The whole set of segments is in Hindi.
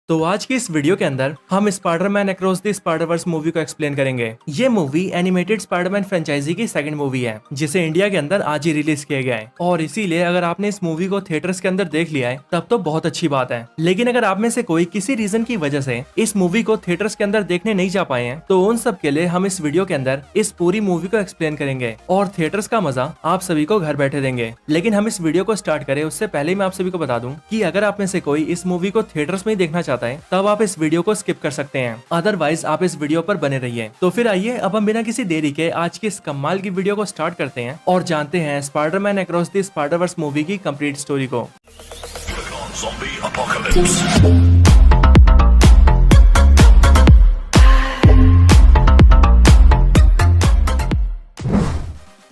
तो आज की इस वीडियो के अंदर हम Spiderman across the Spider-Verse movie को एक्सप्लेन करेंगे। ये मूवी एनिमेटेड स्पाइडरमैन फ्रेंचाइजी की सेकंड मूवी है जिसे इंडिया के अंदर आज ही रिलीज किया गया है और इसीलिए अगर आपने इस मूवी को थिएटर्स के अंदर देख लिया है तब तो बहुत अच्छी बात है। लेकिन अगर आप में से कोई किसी रीजन की वजह से इस मूवी को थिएटर्स के अंदर देखने नहीं जा पाए हैं तो उन सब के लिए हम इस वीडियो के अंदर इस पूरी मूवी को एक्सप्लेन करेंगे और थिएटर्स का मजा आप सभी को घर बैठे देंगे। लेकिन हम इस वीडियो को स्टार्ट करें उससे पहले मैं आप सभी को बता दूं कि अगर आप में से कोई इस मूवी को थिएटर्स में ही देखना चाहता है तब आप इस वीडियो को स्किप कर सकते हैं, अदरवाइज आप इस वीडियो पर बने रहिए। तो फिर आइए अब हम बिना किसी देरी के आज की इस कमाल की वीडियो को स्टार्ट करते हैं और जानते हैं Spiderman across the Spider-Verse movie की कंप्लीट स्टोरी को। Zombie apocalypse.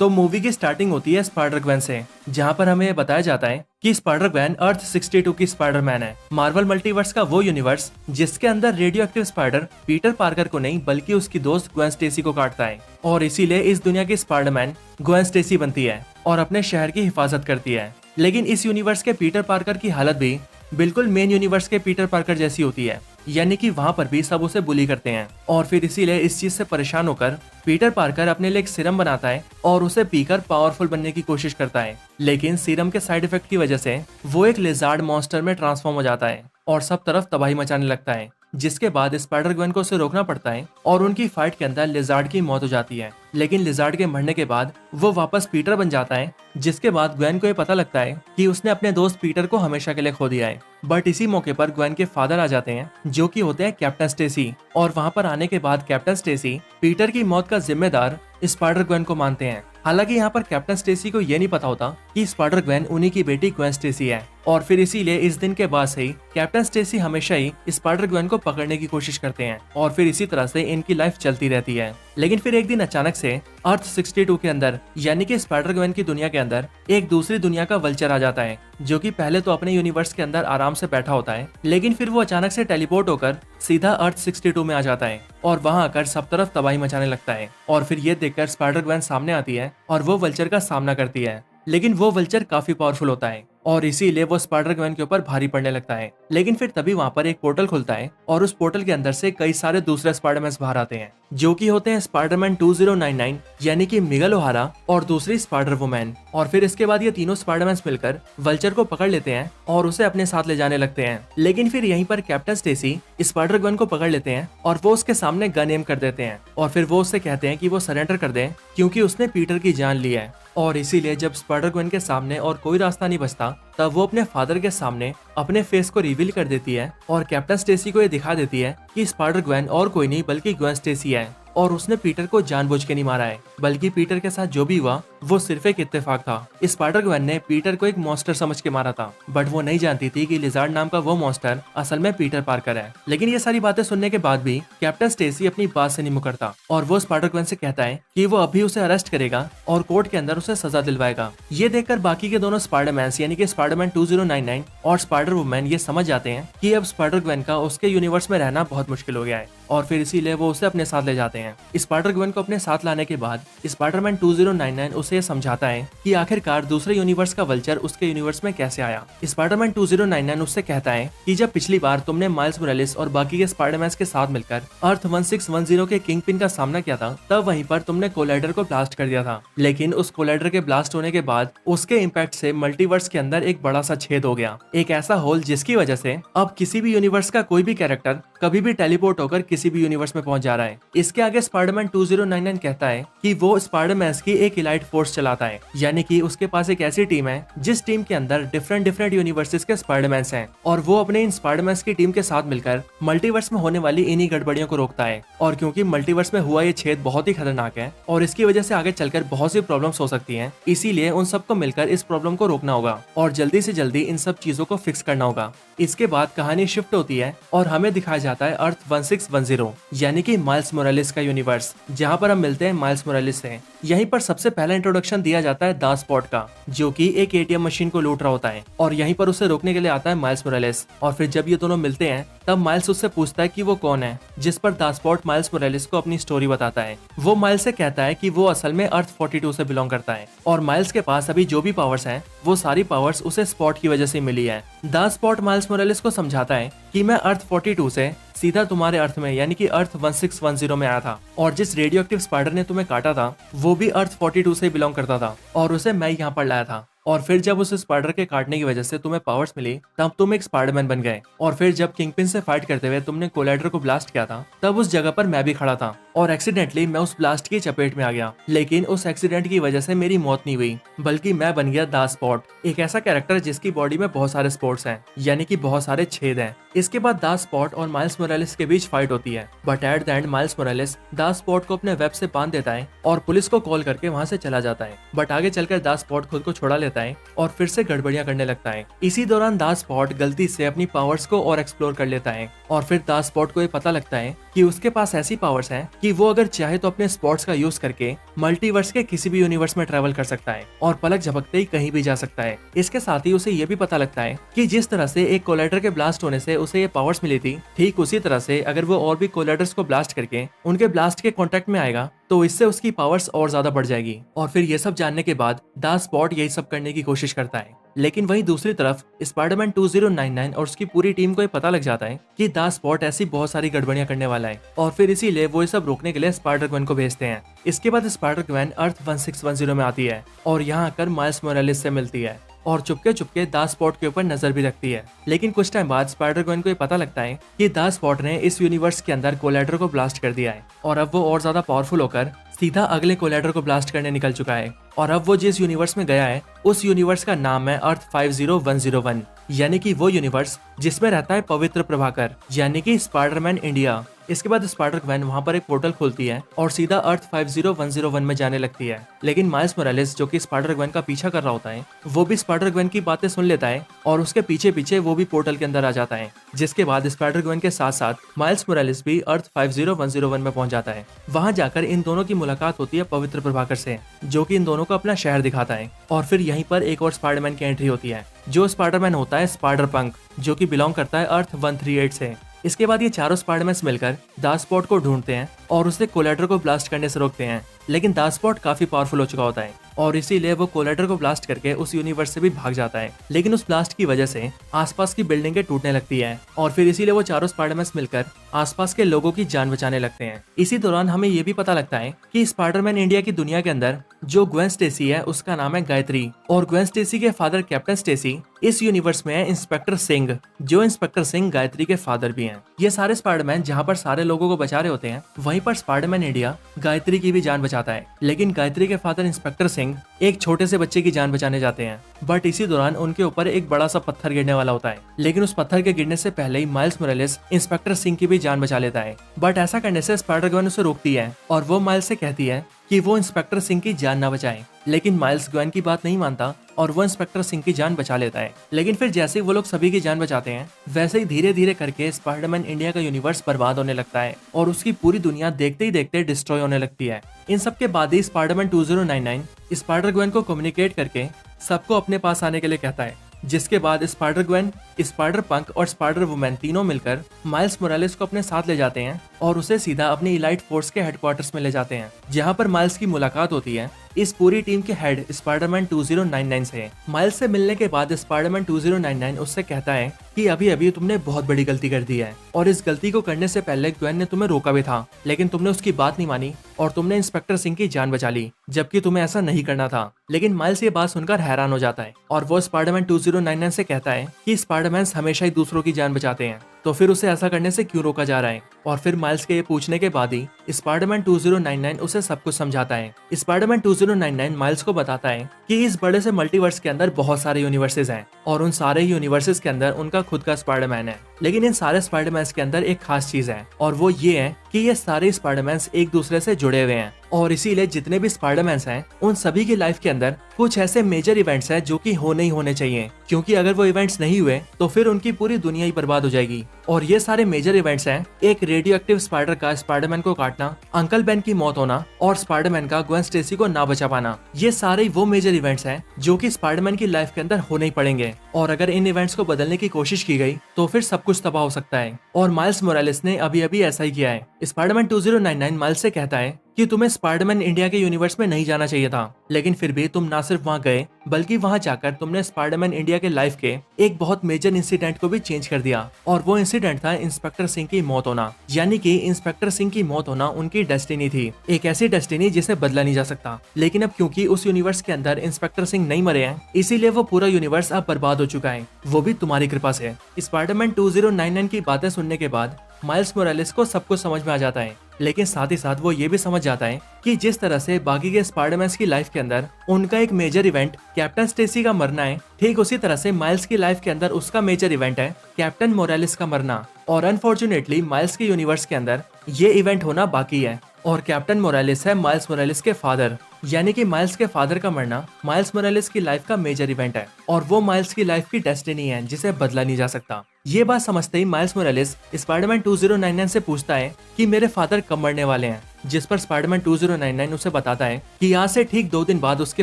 तो मूवी की स्टार्टिंग होती है स्पाइडर ग्वेन से, जहां पर हमें बताया जाता है कि स्पाइडर ग्वेन अर्थ 62 की स्पाइडरमैन है। मार्वल मल्टीवर्स का वो यूनिवर्स जिसके अंदर radio active spider Peter Parker को नहीं बल्कि उसकी दोस्त ग्वेन स्टेसी को काटता है और इसीलिए इस दुनिया की स्पाइडरमैन ग्वेन स्टेसी बनती है और अपने शहर की हिफाजत करती है। लेकिन इस यूनिवर्स के पीटर पार्कर की हालत भी बिल्कुल मेन यूनिवर्स के पीटर पार्कर जैसी होती है, यानी कि वहाँ पर भी सब उसे बुली करते हैं और फिर इसीलिए इस चीज से परेशान होकर पीटर पार्कर अपने लिए एक सीरम बनाता है और उसे पीकर पावरफुल बनने की कोशिश करता है। लेकिन सीरम के साइड इफेक्ट की वजह से वो एक लिजार्ड मॉन्स्टर में ट्रांसफॉर्म हो जाता है और सब तरफ तबाही मचाने लगता है, जिसके बाद स्पाइडर ग्वेन को उसे रोकना पड़ता है और उनकी फाइट के अंदर लिजार्ड की मौत हो जाती है। लेकिन लिजार्ड के मरने के बाद वो वापस पीटर बन जाता है, जिसके बाद ग्वेन को ये पता लगता है कि उसने अपने दोस्त पीटर को हमेशा के लिए खो दिया है। बट इसी मौके पर ग्वेन के फादर आ जाते हैं जो कि होते हैं कैप्टन स्टेसी, और वहाँ पर आने के बाद कैप्टन स्टेसी पीटर की मौत का जिम्मेदार स्पाइडर ग्वेन को मानते हैं। हालांकि यहाँ पर कैप्टन स्टेसी को ये नहीं पता होता कि स्पाइडर ग्वेन उन्हीं की बेटी ग्वेन स्टेसी है और फिर इसीलिए इस दिन के बाद से ही कैप्टन स्टेसी हमेशा ही स्पाइडर ग्वेन को पकड़ने की कोशिश करते हैं और फिर इसी तरह से इनकी लाइफ चलती रहती है। लेकिन फिर एक दिन अचानक से अर्थ 62 के अंदर यानी कि स्पाइडर ग्वेन की दुनिया के अंदर एक दूसरी दुनिया का वल्चर आ जाता है, जो कि पहले तो अपने यूनिवर्स के अंदर आराम से बैठा होता है, लेकिन फिर वो अचानक से टेलीपोर्ट होकर सीधा अर्थ 62 में आ जाता है और वहां आकर सब तरफ तबाही मचाने लगता है। और फिर ये देखकर स्पाइडर ग्वेन सामने आती है और वो वल्चर का सामना करती है, लेकिन वो वल्चर काफी पावरफुल होता है और इसीलिए वो स्पाइडर ग्वेन के ऊपर भारी पड़ने लगता है। लेकिन फिर तभी वहाँ पर एक पोर्टल खुलता है और उस पोर्टल के अंदर से कई सारे दूसरे स्पाइडरमैन बाहर आते हैं, जो कि होते हैं स्पाइडरमैन 2099 यानी कि मिगल ओहारा और दूसरी स्पाइडर वुमैन। और फिर इसके बाद ये तीनों स्पाइडरमैन मिलकर वल्चर को पकड़ लेते हैं और उसे अपने साथ ले जाने लगते हैं। लेकिन फिर यहीं पर कैप्टन स्टेसी स्पाइडर ग्वेन को पकड़ लेते हैं और वो उसके सामने गन एम कर देते हैं और फिर वो उससे कहते हैं कि वो सरेंडर कर दे क्योंकि उसने पीटर की जान ली है। और इसीलिए जब स्पाइडर ग्वेन के सामने और कोई रास्ता नहीं बचता तब वो अपने फादर के सामने अपने फेस को रिवील कर देती है और कैप्टन स्टेसी को ये दिखा देती है कि स्पाइडर ग्वेन और कोई नहीं बल्कि ग्वेन स्टेसी है और उसने पीटर को जानबूझ के नहीं मारा है, बल्कि पीटर के साथ जो भी हुआ वो सिर्फ एक इत्तेफाक था। स्पाइडर ग्वेन ने पीटर को एक मॉन्स्टर समझ के मारा था, बट वो नहीं जानती थी कि लिजार्ड नाम का वो मॉन्स्टर असल में पीटर पार्कर है। लेकिन ये सारी बातें सुनने के बाद भी कैप्टन स्टेसी अपनी बात से नहीं मुकरता और वो स्पाइडर ग्वेन से कहता है कि वो अभी उसे अरेस्ट करेगा और कोर्ट के अंदर उसे सजा दिलवाएगा। ये देखकर बाकी के दोनों स्पाइडरमैन यानी कि स्पाइडरमैन 2099 और स्पाइडर वुमैन ये समझ जाते हैं कि अब स्पाइडर ग्वेन का उसके यूनिवर्स में रहना बहुत मुश्किल हो गया है और फिर इसीलिए वो उसे अपने साथ ले जाते हैं। स्पाइडर ग्वेन को अपने साथ लाने के बाद स्पाइडरमैन 2099 उसे समझाता है कि आखिरकार दूसरे यूनिवर्स का वल्चर उसके यूनिवर्स में कैसे आया। स्पाइडरमैन 2099 उससे कहता है कि जब पिछली बार तुमने माइल्स मोरेलिस और बाकी के स्पाइडरमैन के साथ मिलकर अर्थ 1610 के किंगपिन का सामना किया था तब वहीं पर तुमने कोलाइडर को ब्लास्ट कर दिया था। लेकिन उस कोलाइडर के ब्लास्ट होने के बाद उसके इम्पैक्ट से मल्टीवर्स के अंदर एक बड़ा सा छेद हो गया, एक ऐसा होल जिसकी वजह से अब किसी भी यूनिवर्स का कोई भी कैरेक्टर कभी भी टेलीपोर्ट होकर किसी भी यूनिवर्स में पहुंच जा रहा है। इसके आगे स्पाइडरमैन 2099 कहता है कि वो स्पाइडरमैन की एक इलाइट फोर्स चलाता है, यानी कि उसके पास एक ऐसी टीम है जिस टीम के अंदर डिफरेंट यूनिवर्सेस के स्पाइडरमैन हैं और वो अपने इन स्पाइडरमैन की टीम के साथ मिलकर मल्टीवर्स में होने वाली इन्हीं गड़बड़ियों को रोकता है। और क्योंकि मल्टीवर्स में हुआ ये छेद बहुत ही खतरनाक है और इसकी वजह से आगे चलकर बहुत सी प्रॉब्लम्स हो सकती हैं, इसीलिए उन सबको मिलकर इस प्रॉब्लम को रोकना होगा और जल्दी से जल्दी इन सब चीजों को फिक्स करना होगा। इसके बाद कहानी शिफ्ट होती है और हमें दिखाया जाता है अर्थ 1610 यानी कि माइल्स मोरालेस का यूनिवर्स, जहाँ पर हम मिलते हैं माइल्स मोरालेस से। यहीं पर सबसे पहला इंट्रोडक्शन दिया जाता है द स्पॉट का, जो कि एक एटीएम मशीन को लूट रहा होता है और यहीं पर उसे रोकने के लिए आता है माइल्स मोरालेस। और फिर जब ये दोनों मिलते हैं तब माइल्स उससे पूछता है कि वो कौन है, जिस पर द स्पॉट माइल्स मोरालेस को अपनी स्टोरी बताता है। वो माइल्स से कहता है कि वो असल में अर्थ 42 से बिलोंग करता है और माइल्स के पास अभी जो भी पावर्स हैं वो सारी पावर्स उसे स्पॉट की वजह से मिली है। द स्पॉट माइल्स मोरालेस को समझाता है कि मैं अर्थ 42 से सीधा तुम्हारे अर्थ में यानी कि अर्थ 1610 में आया था और जिस रेडियो एक्टिव स्पाइडर ने तुम्हें काटा था वो भी अर्थ 42 से बिलोंग करता था और उसे मैं यहाँ पर लाया था। और फिर जब उस स्पाइडर के काटने की वजह से तुम्हें पावर्स मिली तब तुम एक स्पाइडरमैन बन गए। और फिर जब किंगपिन से फाइट करते हुए तुमने कोलाइडर को ब्लास्ट किया था तब उस जगह पर मैं भी खड़ा था और एक्सीडेंटली मैं उस ब्लास्ट की चपेट में आ गया, लेकिन उस एक्सीडेंट की वजह से मेरी मौत नहीं हुई बल्कि मैं बन गया द स्पॉट, एक ऐसा कैरेक्टर जिसकी बॉडी में बहुत सारे स्पॉट्स हैं यानी कि बहुत सारे छेद हैं। इसके बाद द स्पॉट और माइल्स मोरालेस के बीच फाइट होती है, but at the end miles Morales the spot को अपने वेब से बांध देता है और पुलिस को कॉल करके वहां से चला जाता है। बट आगे चलकर द स्पॉट खुद को छुड़ा लेता है और फिर से गड़बड़ियां करने लगता है। इसी दौरान द स्पॉट गलती से अपनी पावर्स को और एक्सप्लोर कर लेता है और फिर द स्पॉट को ये पता लगता है कि उसके पास ऐसी पावर्स हैं कि वो अगर चाहे तो अपने स्पॉट्स का यूज करके मल्टीवर्स के किसी भी यूनिवर्स में ट्रैवल कर सकता है और पलक झपकते ही कहीं भी जा सकता है। इसके साथ ही उसे ये भी पता लगता है कि जिस तरह से एक कोलाइडर के ब्लास्ट होने से उसे ये पावर्स मिली थी, ठीक उसी तरह से अगर वो और भी कोलाइडर्स को ब्लास्ट करके उनके ब्लास्ट के कांटेक्ट में आएगा तो इससे उसकी पावर्स और ज्यादा बढ़ जाएगी। और फिर ये सब जानने के बाद द स्पॉट यही सब करने की कोशिश करता है, लेकिन वहीं दूसरी तरफ स्पाइडरमैन 2099 और उसकी पूरी टीम को ये पता लग जाता है कि द स्पॉट ऐसी बहुत सारी गड़बड़ियां करने वाला है और फिर इसीलिए वो ये सब रोकने के लिए स्पाइडर ग्वेन को भेजते हैं। इसके बाद स्पाइडर ग्वेन अर्थ 1610 में आती है और यहाँ आकर माइल्स मोरालेस से मिलती है और चुपके चुपके द स्पॉट के ऊपर नजर भी रखती है। लेकिन कुछ टाइम बाद स्पाइडर ग्वेन को ये पता लगता है कि द स्पॉट ने इस यूनिवर्स के अंदर कोलाइडर को ब्लास्ट कर दिया है और अब वो और ज्यादा पावरफुल होकर सीधा अगले कोलाइडर को ब्लास्ट करने निकल चुका है और अब वो जिस यूनिवर्स में गया है उस यूनिवर्स का नाम है अर्थ 50101 यानी कि वो यूनिवर्स जिसमें रहता है पवित्र प्रभाकर यानी कि स्पाइडरमैन इंडिया। इसके बाद स्पाइडर ग्वेन वहां पर एक पोर्टल खोलती है और सीधा अर्थ 50101 में जाने लगती है, लेकिन माइल्स मोरालेस जो कि स्पाइडर ग्वेन का पीछा कर रहा होता है वो भी स्पाइडर ग्वेन की बातें सुन लेता है और उसके पीछे पीछे वो भी पोर्टल के अंदर आ जाता है, जिसके बाद स्पाइडर ग्वेन के साथ साथ माइल्स मोरालेस भी अर्थ 50101 में पहुंच जाता है। वहां जाकर इन दोनों की मुलाकात होती है पवित्र प्रभाकर से, जो कि इन दोनों को अपना शहर दिखाता है और फिर यहीं पर एक और स्पाइडरमैन की एंट्री होती है। जो स्पाइडरमैन होता है स्पाइडर पंक, जो कि बिलोंग करता है अर्थ 138 से। इसके बाद ये चारों स्पाइडरमैन्स मिलकर द स्पॉट को ढूंढते हैं और उसे कोलाइडर को ब्लास्ट करने से रोकते हैं, लेकिन द स्पॉट काफी पावरफुल हो चुका होता है और इसीलिए वो कोलाइडर को ब्लास्ट करके उस यूनिवर्स से भी भाग जाता है। लेकिन उस ब्लास्ट की वजह से आसपास की बिल्डिंगें टूटने लगती है और फिर इसीलिए वो चारों स्पाइडरमैन्स मिलकर आसपास के लोगों की जान बचाने लगते हैं। इसी दौरान हमें ये भी पता लगता है कि स्पाइडरमैन इंडिया की दुनिया के अंदर जो ग्वेन स्टेसी है उसका नाम है गायत्री और ग्वेन स्टेसी के फादर कैप्टन स्टेसी इस यूनिवर्स में है इंस्पेक्टर सिंह, जो इंस्पेक्टर सिंह गायत्री के फादर भी हैं। ये सारे स्पाइडरमैन जहाँ पर सारे लोगों को बचा रहे होते हैं वहीं पर स्पाइडरमैन इंडिया गायत्री की भी जान बचाता है, लेकिन गायत्री के फादर इंस्पेक्टर सिंह एक छोटे से बच्चे की जान बचाने जाते हैं। बट इसी दौरान उनके ऊपर एक बड़ा सा पत्थर गिरने वाला होता है, लेकिन उस पत्थर के गिरने से पहले ही माइल्स मोरालेस इंस्पेक्टर सिंह की भी जान बचा लेता है। बट ऐसा करने से स्पाइडर ग्वेन उसे रोकती है और वो माइल्स से कहती है कि वो इंस्पेक्टर सिंह की जान ना बचाए, लेकिन माइल्स ग्वेन की बात नहीं मानता और वो इंस्पेक्टर सिंह की जान बचा लेता है। लेकिन फिर जैसे ही वो लोग सभी की जान बचाते हैं वैसे ही धीरे धीरे करके स्पाइडरमैन इंडिया का यूनिवर्स बर्बाद होने लगता है और उसकी पूरी दुनिया देखते ही देखते डिस्ट्रॉय होने लगती है। इन सब के बाद ही स्पाइडरमैन 2099 स्पाइडर ग्वेन को कम्युनिकेट करके सबको अपने पास आने के लिए कहता है, जिसके बाद स्पाइडर ग्वेन, स्पाइडर पंक और स्पाइडर वुमेन तीनों मिलकर माइल्स मोरालेस को अपने साथ ले जाते हैं और उसे सीधा अपनी इलाइट फोर्स के हेडक्वार्टर्स में ले जाते हैं, जहां पर माइल्स की मुलाकात होती है इस पूरी टीम के हेड स्पाइडरमैन 2099 से। माइल्स से मिलने के बाद स्पाइडरमैन 2099 उससे कहता है कि अभी अभी तुमने बहुत बड़ी गलती कर दी है और इस गलती को करने से पहले ग्वेन ने तुम्हें रोका भी था, लेकिन तुमने उसकी बात नहीं मानी और तुमने इंस्पेक्टर सिंह की जान बचा ली, जबकि तुम्हें ऐसा नहीं करना था। लेकिन माइल्स ये बात सुनकर हैरान हो जाता है और वो स्पाइडरमैन 2099 से कहता है कि स्पाइडरमैन हमेशा ही दूसरों की जान बचाते हैं, तो फिर उसे ऐसा करने से क्यों रोका जा रहा है। और फिर माइल्स के ये पूछने के बाद ही स्पाइडरमैन 2099 उसे सब कुछ समझाता है। स्पाइडरमैन 2099 माइल्स को बताता है कि इस बड़े से मल्टीवर्स के अंदर बहुत सारे यूनिवर्सेस हैं और उन सारे यूनिवर्सेस के अंदर उनका खुद का स्पाइडरमैन है, लेकिन इन सारे स्पाइडरमैन के अंदर एक खास चीज है और वो ये है कि ये सारे स्पाइडरमैन एक दूसरे से जुड़े हुए हैं और इसीलिए जितने भी स्पाइडरमैन हैं उन सभी की लाइफ के अंदर कुछ ऐसे मेजर इवेंट्स हैं जो कि होने ही होने चाहिए, क्योंकि अगर वो इवेंट्स नहीं हुए तो फिर उनकी पूरी दुनिया ही बर्बाद हो जाएगी। और ये सारे मेजर इवेंट्स हैं, एक रेडियो एक्टिव स्पाइडर का स्पाइडरमैन को काटना, अंकल बेन की मौत होना और स्पाइडरमैन का ग्वेन स्टेसी को ना बचा पाना। ये सारे वो मेजर इवेंट्स हैं जो कि स्पाइडरमैन की लाइफ के अंदर होने ही पड़ेंगे, और अगर इन इवेंट्स को बदलने की कोशिश की गई तो फिर सब कुछ तबाह हो सकता है। और माइल्स मोरालेस ने अभी अभी ऐसा ही किया है। स्पाइडरमैन 2099 माइल्स से कहता है कि तुम्हें स्पाइडरमैन इंडिया के यूनिवर्स में नहीं जाना चाहिए था, लेकिन फिर भी तुम ना सिर्फ वहां गए बल्कि वहां जाकर तुमने स्पाइडरमैन इंडिया के लाइफ के एक बहुत मेजर इंसिडेंट को भी चेंज कर दिया। और वो इंसिडेंट था इंस्पेक्टर सिंह की मौत होना। यानी कि इंस्पेक्टर सिंह की मौत होना उनकी डेस्टिनी थी, एक ऐसी डेस्टिनी जिसे बदला नहीं जा सकता। लेकिन अब क्योंकि उस यूनिवर्स के अंदर इंस्पेक्टर सिंह नहीं मरे हैं, इसीलिए वो पूरा यूनिवर्स अब बर्बाद हो चुका है, वो भी तुम्हारी कृपा से। स्पाइडरमैन 2099 की बातें सुनने के बाद माइल्स मोरालेस को सब कुछ समझ में आ जाता है, लेकिन साथ ही साथ वो ये भी समझ जाता है कि जिस तरह से बाकी के स्पाइडरमैन्स की लाइफ के अंदर उनका एक मेजर इवेंट कैप्टन स्टेसी का मरना है, ठीक उसी तरह से माइल्स की लाइफ के अंदर उसका मेजर इवेंट है कैप्टन मोरालेस का मरना। और अनफॉर्चुनेटली माइल्स के यूनिवर्स के अंदर ये इवेंट होना बाकी है, और कैप्टन मोरालेस है माइल्स मोरालेस के फादर। यानी कि माइल्स के फादर का मरना माइल्स मोरालेस की लाइफ का मेजर इवेंट है, और वो माइल्स की लाइफ की डेस्टिनी है जिसे बदला नहीं जा सकता। ये बात समझते ही माइल्स मोरालेस स्पाइडरमैन 2099 से पूछता है कि मेरे फादर कब मरने वाले हैं, जिस पर स्पाइडरमैन 2099 उसे बताता है कि यहाँ से ठीक 2 दिन बाद उसके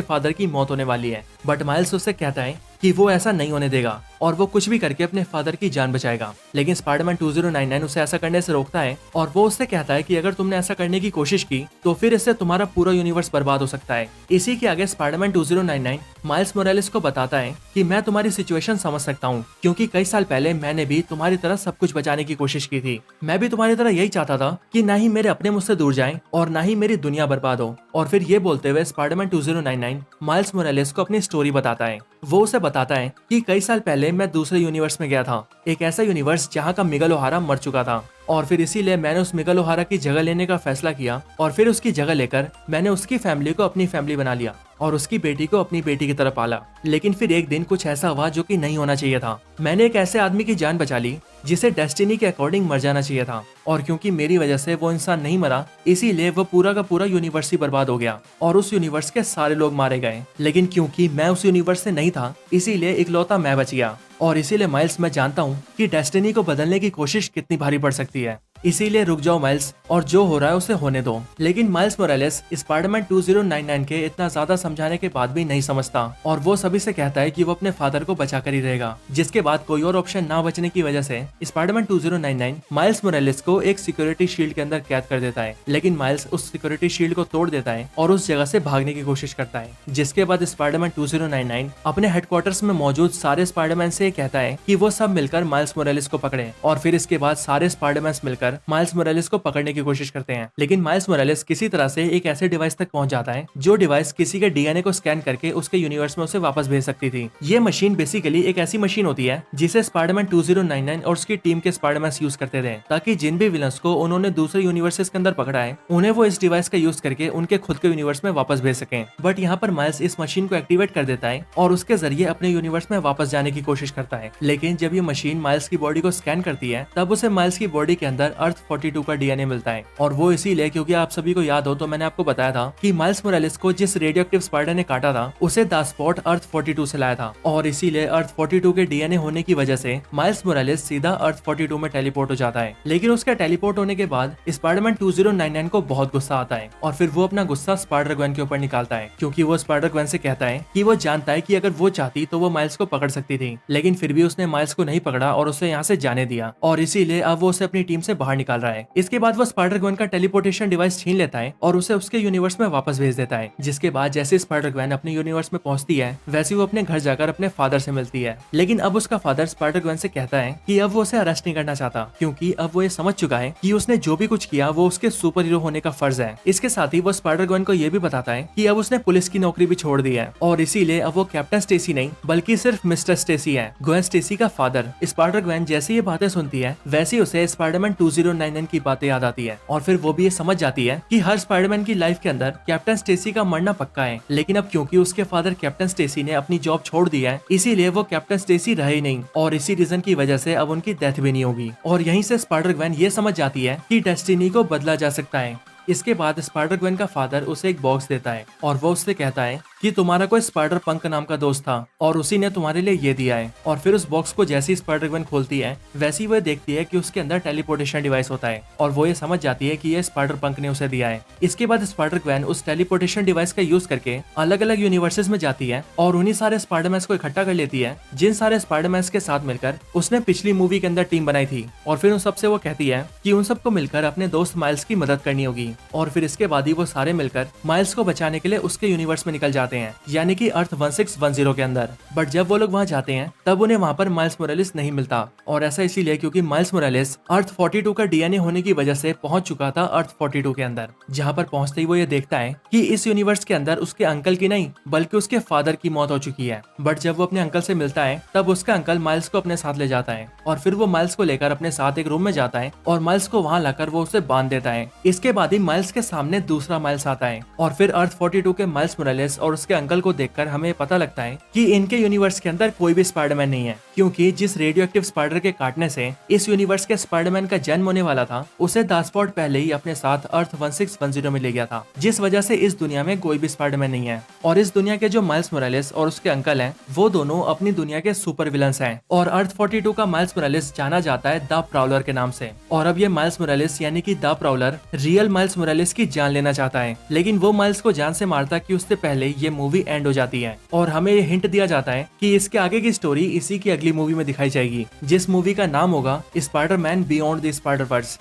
फादर की मौत होने वाली है। बट माइल्स उससे कहता है कि वो ऐसा नहीं होने देगा और वो कुछ भी करके अपने फादर की जान बचाएगा। लेकिन स्पाइडरमैन 2099 उसे ऐसा करने से रोकता है, और वो उससे कहता है कि अगर तुमने ऐसा करने की कोशिश की तो फिर इससे तुम्हारा पूरा यूनिवर्स बर्बाद हो सकता है। इसी के आगे स्पाइडरमैन 2099 माइल्स मोरालेस को बताता है कि मैं तुम्हारी सिचुएशन समझ सकता हूँ, क्योंकि कई साल पहले मैंने भी तुम्हारी तरह सब कुछ बचाने की कोशिश की थी। मैं भी तुम्हारी तरह यही चाहता था कि ना ही मेरे अपने मुझसे दूर जाएं और ना ही मेरी दुनिया बर्बाद हो। और फिर ये बोलते हुए स्पाइडरमैन 2099 माइल्स मोरालेस को अपनी स्टोरी बताता है। वो उसे बताता है कि कई साल पहले मैं दूसरे यूनिवर्स में गया था, एक ऐसा यूनिवर्स जहाँ का मिगल ओहारा मर चुका था, और फिर इसीलिए मैंने उस मिगल ओहारा की जगह लेने का फैसला किया, और फिर उसकी जगह लेकर मैंने उसकी फैमिली को अपनी फैमिली बना लिया और उसकी बेटी को अपनी बेटी की तरह पाला। लेकिन फिर एक दिन कुछ ऐसा हुआ जो कि नहीं होना चाहिए था। मैंने एक ऐसे आदमी की जान बचा ली जिसे डेस्टिनी के अकॉर्डिंग मर जाना चाहिए था, और क्योंकि मेरी वजह से वो इंसान नहीं मरा, इसीलिए वो पूरा का पूरा यूनिवर्स ही बर्बाद हो गया और उस यूनिवर्स के सारे लोग मारे गए। लेकिन क्योंकि मैं उस यूनिवर्स से नहीं था, इसीलिए इकलौता मैं बच गया। और इसीलिए माइल्स, मैं जानता हूँ कि डेस्टिनी को बदलने की कोशिश कितनी भारी पड़ सकती है, इसीलिए रुक जाओ माइल्स, और जो हो रहा है उसे होने दो। लेकिन माइल्स मोरालेस स्पाइडरमैन 2099 के इतना ज्यादा समझाने के बाद भी नहीं समझता, और वो सभी से कहता है कि वो अपने फादर को बचा कर ही रहेगा। जिसके बाद कोई और ऑप्शन ना बचने की वजह से स्पाइडरमैन 2099 माइल्स मोरालेस को एक सिक्योरिटी शील्ड के अंदर कैद कर देता है। लेकिन माइल्स उस सिक्योरिटी शील्ड को तोड़ देता है और उस जगह से भागने की कोशिश करता है। जिसके बाद स्पाइडरमैन 2099 अपने हेडक्वार्टर्स में मौजूद सारे स्पाइडरमैन से कहता है कि वो सब मिलकर माइल्स मोरालेस को पकड़े, और फिर इसके बाद सारे स्पाइडरमैन मिलकर माइल्स मोरालेस को पकड़ने की कोशिश करते हैं। लेकिन माइल्स मोरालेस किसी तरह से एक ऐसे डिवाइस तक पहुंच जाता है जो डिवाइस किसी के डीएनए को स्कैन करके उसके यूनिवर्स में उसे वापस भेज सकती थी। ये मशीन बेसिकली एक ऐसी मशीन होती है जिसे स्पाइडरमैन 2099 और उसकी टीम के स्पाइडरमैन यूज करते थे, ताकि जिन भी विलन्स को उन्होंने दूसरे यूनिवर्सेस के अंदर पकड़ा है उन्हें वो इस डिवाइस का यूज करके उनके खुद के यूनिवर्स में वापस भेज सकें। बट यहाँ पर माइल्स इस मशीन को एक्टिवेट कर देता है और उसके जरिए अपने यूनिवर्स में वापस जाने की कोशिश करता है। लेकिन जब ये मशीन माइल्स की बॉडी को स्कैन करती है, तब उसे माइल्स की बॉडी के अंदर अर्थ 42 का डीएनए मिलता है। और वो इसीलिए क्योंकि आप सभी को याद हो तो मैंने आपको बताया था कि माइल्स मोरालेस को जिस रेडियो एक्टिव स्पाइडर ने काटा था उसे द स्पॉट अर्थ 42 से लाया था, और इसीलिए अर्थ 42 के डीएनए होने की वजह से माइल्स मोरालेस सीधा अर्थ 42 में टेलीपोर्ट हो जाता है। लेकिन उसका टेलीपोर्ट होने के बाद स्पाइडरमैन 2099 को बहुत गुस्सा आता है, और फिर वो अपना गुस्सा स्पाइडर ग्वेन के ऊपर निकालता है, क्योंकि वो स्पाइडर ग्वेन से कहता है कि वो जानता है कि अगर वो चाहती तो वो माइल्स को पकड़ सकती थी, लेकिन फिर भी उसने माइल्स को नहीं पकड़ा और उसे यहाँ से जाने दिया, और इसीलिए अब वो उसे अपनी टीम से बाहर निकाल रहा है। इसके बाद वो स्पाइडर ग्वेन का टेलीपोर्टेशन डिवाइस छीन लेता है और उसे उसके यूनिवर्स में वापस भेज देता है। जिसके बाद जैसे स्पाइडर ग्वेन अपने यूनिवर्स में पहुंचती है, वैसे वो अपने घर जाकर अपने फादर से मिलती है। लेकिन अब उसका फादर स्पाइडर ग्वेन से कहता है कि अब वो उसे अरेस्ट नहीं करना चाहता, क्योंकि अब वो ये समझ चुका है कि उसने जो भी कुछ किया वो उसके सुपर हीरो होने का फर्ज है। इसके साथ ही वो स्पाइडर ग्वेन को ये भी बताता है कि अब उसने पुलिस की नौकरी भी छोड़ दी है, और इसीलिए अब वो कैप्टन स्टेसी नहीं बल्कि सिर्फ मिस्टर स्टेसी है, ग्वेन स्टेसी का फादर। स्पाइडर ग्वेन जैसे ये बातें सुनती है, वैसे ही उसे स्पाइडरमैन 2099 की बातें याद आती है, और फिर वो भी ये समझ जाती है कि हर स्पाइडरमैन की लाइफ के अंदर कैप्टन स्टेसी का मरना पक्का है। लेकिन अब क्योंकि उसके फादर कैप्टन स्टेसी ने अपनी जॉब छोड़ दी है, इसीलिए वो कैप्टन स्टेसी रहे ही नहीं, और इसी रीजन की वजह से अब उनकी डेथ भी नहीं होगी। और यहीं से स्पाइडर ग्वेन ये समझ जाती है कि डेस्टिनी को बदला जा सकता है। इसके बाद स्पाइडर ग्वेन का फादर उसे एक बॉक्स देता है और वो उससे कहता है कि तुम्हारा कोई स्पाइडर पंक नाम का दोस्त था और उसी ने तुम्हारे लिए ये दिया है। और फिर उस बॉक्स को जैसी स्पाइडर गवन खोलती है वैसी वो देखती है कि उसके अंदर टेलीपोर्टेशन डिवाइस होता है और वो ये समझ जाती है कि ये स्पाइडर पंक ने उसे दिया है। इसके बाद स्पाइडर गवन उस टेलीपोर्टेशन डिवाइस का यूज करके अलग अलग यूनिवर्सेस में जाती है और उन्हीं सारे स्पाइडरमैन को इकट्ठा कर लेती है जिन सारे स्पाइडरमैन के साथ मिलकर उसने पिछली मूवी के अंदर टीम बनाई थी। और फिर उन सबसे वो कहती है कि उन सबको मिलकर अपने दोस्त माइल्स की मदद करनी होगी। और फिर इसके बाद ही वो सारे मिलकर माइल्स को बचाने के लिए उसके यूनिवर्स में निकल जाते हैं, यानी कि अर्थ 1610 के अंदर। बट जब वो लोग वहाँ जाते हैं तब उन्हें वहाँ पर माइल्स मोरालेस नहीं मिलता, और ऐसा इसीलिए क्योंकि माइल्स मोरालेस अर्थ 42 का डीएनए होने की वजह से पहुंच चुका था अर्थ 42 के अंदर। जहाँ पर पहुंचते ही वो ये देखता है कि इस यूनिवर्स के अंदर उसके अंकल की नहीं बल्कि उसके फादर की मौत हो चुकी है। बट जब वो अपने अंकल से मिलता है तब उसका अंकल माइल्स को अपने साथ ले जाता है और फिर वो माइल्स को लेकर अपने साथ एक रूम में जाता है और माइल्स को वहाँ लाकर वो उसे बांध देता है। इसके बाद ही माइल्स के सामने दूसरा माइल्स आता है और फिर अर्थ 42 के माइल्स मोरालेस और उसके अंकल को देखकर हमें पता लगता है कि इनके यूनिवर्स के अंदर कोई भी स्पाइडरमैन नहीं है, क्योंकि जिस रेडियो एक्टिव स्पाइडर के काटने से इस यूनिवर्स के स्पाइडरमैन का जन्म होने वाला था उसे दास्पॉट पहले ही अपने साथ अर्थ 1610 में ले गया था, जिस वजह से इस दुनिया में कोई भी स्पाइडरमैन नहीं है। और इस दुनिया के जो माइल्स मोरालेस और उसके अंकल हैं वो दोनों अपनी दुनिया के सुपर विलन्स हैं और अर्थ 42 का माइल्स मोरालेस जाना जाता है द प्राउलर के नाम से। और अब ये माइल्स मोरालेस यानी कि the Prowler real miles Morales की जान लेना चाहता है, लेकिन वो माइल्स को जान से मारता कि उससे पहले ये मूवी एंड हो जाती है। और हमें ये हिंट दिया जाता है कि इसके आगे की स्टोरी इसी की अगली मूवी में दिखाई जाएगी, जिस मूवी का नाम होगा स्पाइडरमैन बियॉन्ड द स्पाइडरवर्स।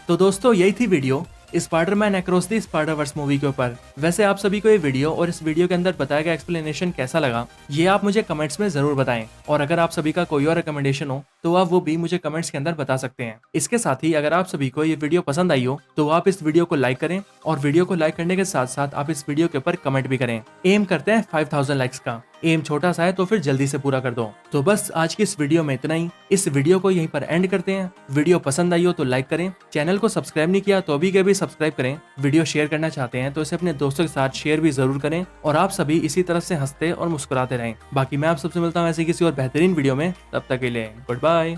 तो दोस्तों यही थी video Spiderman across the Spider-Verse movie के ऊपर। वैसे आप सभी को ये वीडियो और इस वीडियो के अंदर बताया गया एक्सप्लेनेशन कैसा लगा ये आप मुझे कमेंट्स में जरूर बताएं, और अगर आप सभी का कोई और रिकमेंडेशन हो तो आप वो भी मुझे कमेंट्स के अंदर बता सकते हैं। इसके साथ ही अगर आप सभी को ये वीडियो पसंद आई हो तो आप इस वीडियो को लाइक करें, और वीडियो को लाइक करने के साथ साथ आप इस वीडियो के ऊपर कमेंट भी करें। एम करते हैं 5000 लाइक्स का। एम छोटा सा है तो फिर जल्दी से पूरा कर दो। तो बस आज की इस वीडियो में इतना ही। इस वीडियो को यहीं पर एंड करते हैं। वीडियो पसंद आई हो तो लाइक करें, चैनल को सब्सक्राइब नहीं किया तो अभी के भी सब्सक्राइब करें। वीडियो शेयर करना चाहते हैं तो इसे अपने दोस्तों के साथ शेयर भी जरूर करें, और आप सभी इसी तरह से हंसते और मुस्कुराते रहें। बाकी मैं आप सबसे मिलता हूँ ऐसे किसी और बेहतरीन वीडियो में, तब तक के लिए गुड बाय।